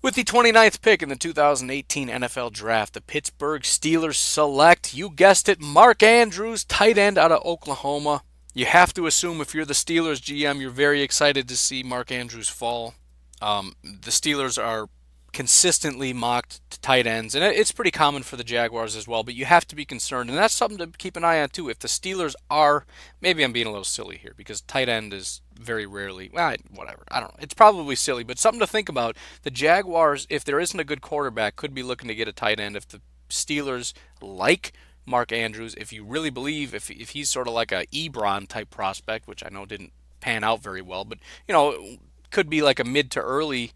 with the 29th pick in the 2018 NFL Draft, the Pittsburgh Steelers select, you guessed it, Mark Andrews, tight end out of Oklahoma. You have to assume if you're the Steelers GM, you're very excited to see Mark Andrews fall. The Steelers are consistently mocked to tight ends, and it's pretty common for the Jaguars as well, but you have to be concerned, and that's something to keep an eye on too. If the Steelers are, maybe I'm being a little silly here, because tight end is very rarely, whatever, I don't know. It's probably silly, but something to think about. The Jaguars, if there isn't a good quarterback, could be looking to get a tight end. If the Steelers like Mark Andrews, if you really believe, if he's sort of like a Ebron type prospect, which I know didn't pan out very well, but you know, could be like a mid to early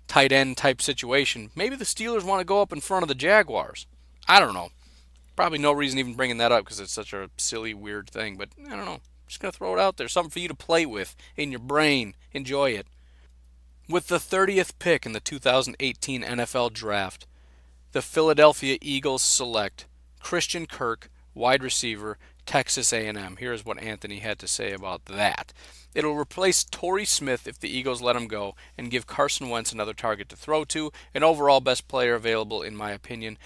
tight end type situation, maybe the Steelers want to go up in front of the Jaguars. I don't know. Probably no reason even bringing that up because it's such a silly, weird thing, but I don't know. Just going to throw it out there. Something for you to play with in your brain. Enjoy it. With the 30th pick in the 2018 NFL Draft, the Philadelphia Eagles select Christian Kirk, wide receiver, Texas A&M. Here's what Anthony had to say about that. It'll replace Torrey Smith if the Eagles let him go and give Carson Wentz another target to throw to. An overall best player available, in my opinion.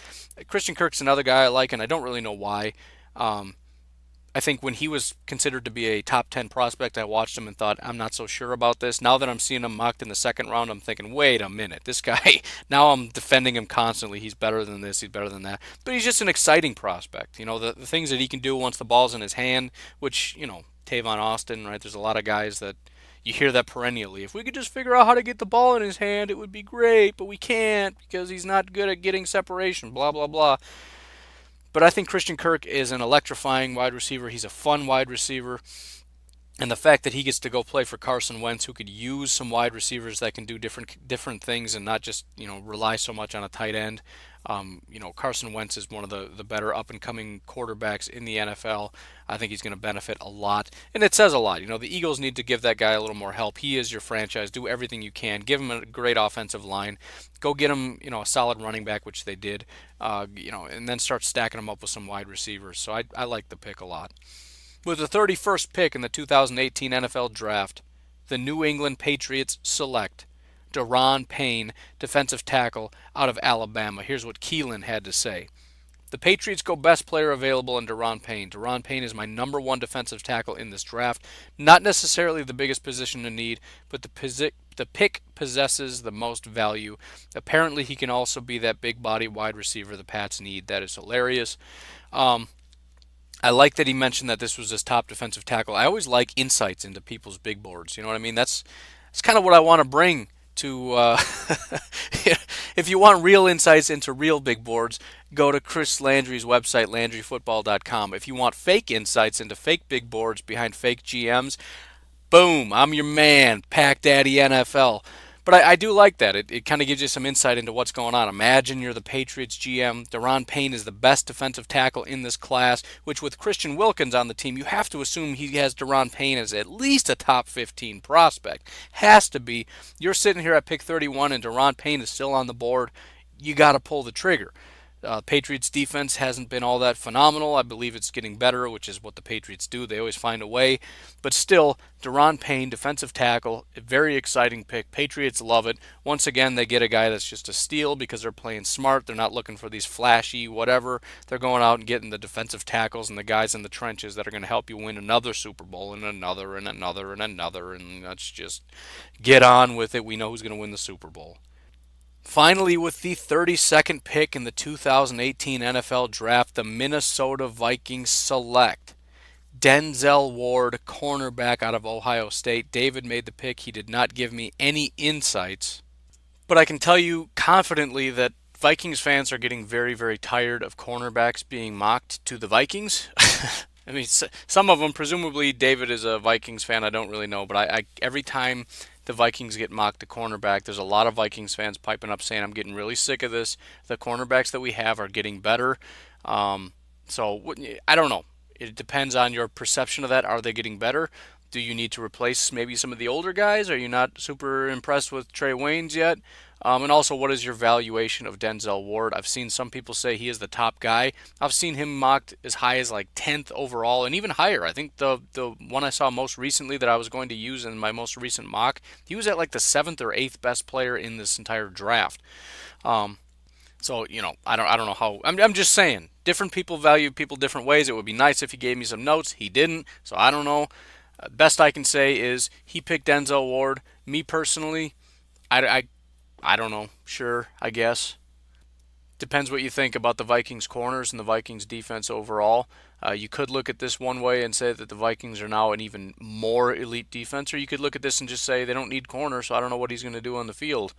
Christian Kirk's another guy I like, and I don't really know why. I think when he was considered to be a top 10 prospect, I watched him and thought, I'm not so sure about this. Now that I'm seeing him mocked in the second round, I'm thinking, wait a minute. This guy, now I'm defending him constantly. He's better than this. He's better than that. But he's just an exciting prospect. You know, the things that he can do once the ball's in his hand, which, you know, Tavon Austin, right? There's a lot of guys that you hear that perennially. If we could just figure out how to get the ball in his hand, it would be great, but we can't because he's not good at getting separation, blah, blah, blah. But I think Christian Kirk is an electrifying wide receiver. He's a fun wide receiver. And the fact that he gets to go play for Carson Wentz, who could use some wide receivers that can do different things and not just rely so much on a tight end. Carson Wentz is one of the better up and coming quarterbacks in the NFL. I think he's going to benefit a lot, and it says a lot. The Eagles need to give that guy a little more help. He is your franchise. Do everything you can. Give him a great offensive line. Go get him, a solid running back, which they did. And then start stacking him up with some wide receivers. So I like the pick a lot. With the 31st pick in the 2018 NFL Draft, the New England Patriots select Daron Payne, defensive tackle out of Alabama. Here's what Keelan had to say. The Patriots go best player available in Daron Payne. Daron Payne is my number one defensive tackle in this draft. Not necessarily the biggest position to need, but the pick possesses the most value. Apparently, he can also be that big body wide receiver the Pats need. That is hilarious. I like that he mentioned that this was his top defensive tackle. I always like insights into people's big boards. You know what I mean? That's kind of what I want to bring to. If you want real insights into real big boards, go to Chris Landry's website, LandryFootball.com. If you want fake insights into fake big boards behind fake GMs, boom, I'm your man, Pack Daddy NFL. But I do like that. It kind of gives you some insight into what's going on. Imagine you're the Patriots GM. Daron Payne is the best defensive tackle in this class, which with Christian Wilkins on the team, you have to assume he has Daron Payne as at least a top 15 prospect. Has to be. You're sitting here at pick 31 and Daron Payne is still on the board. You got to pull the trigger. Patriots defense hasn't been all that phenomenal. I believe it's getting better, which is what the Patriots do. They always find a way. But still, Daron Payne, defensive tackle, a very exciting pick. Patriots love it. Once again, they get a guy that's just a steal because they're playing smart. They're not looking for these flashy whatever. They're going out and getting the defensive tackles and the guys in the trenches that are going to help you win another Super Bowl and another and another and another. And let's just get on with it. We know who's going to win the Super Bowl. Finally, with the 32nd pick in the 2018 NFL Draft, the Minnesota Vikings select Denzel Ward, cornerback out of Ohio State. David made the pick. He did not give me any insights, but I can tell you confidently that Vikings fans are getting very, very tired of cornerbacks being mocked to the Vikings. I mean, some of them, presumably David is a Vikings fan. I don't really know, but I every time the Vikings get mocked to cornerback, there's a lot of Vikings fans piping up saying, I'm getting really sick of this. The cornerbacks that we have are getting better. So I don't know. It depends on your perception of that. Are they getting better? Do you need to replace maybe some of the older guys? Are you not super impressed with Trey Waynes yet? And also, what is your valuation of Denzel Ward? I've seen some people say he is the top guy. I've seen him mocked as high as like 10th overall and even higher. I think the one I saw most recently that I was going to use in my most recent mock, he was at like the 7th or 8th best player in this entire draft. So, I don't know how. I'm just saying, different people value people different ways. It would be nice if he gave me some notes. He didn't, so I don't know. Best I can say is he picked Denzel Ward. Me personally, I don't know. Sure, I guess. Depends what you think about the Vikings corners and the Vikings defense overall. You could look at this one way and say that the Vikings are now an even more elite defense, or you could look at this and just say they don't need corners, so I don't know what he's going to do on the field.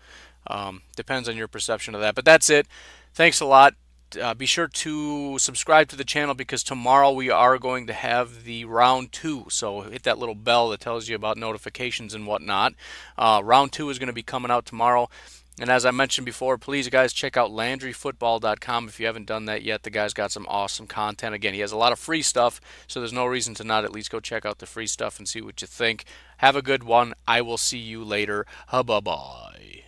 Depends on your perception of that. But that's it. Thanks a lot. Be sure to subscribe to the channel because tomorrow we are going to have the round 2. So hit that little bell that tells you about notifications and whatnot. Round 2 is going to be coming out tomorrow. And as I mentioned before, please, guys, check out LandryFootball.com if you haven't done that yet. The guy's got some awesome content. Again, he has a lot of free stuff, so there's no reason to not at least go check out the free stuff and see what you think. Have a good one. I will see you later. Bye-bye.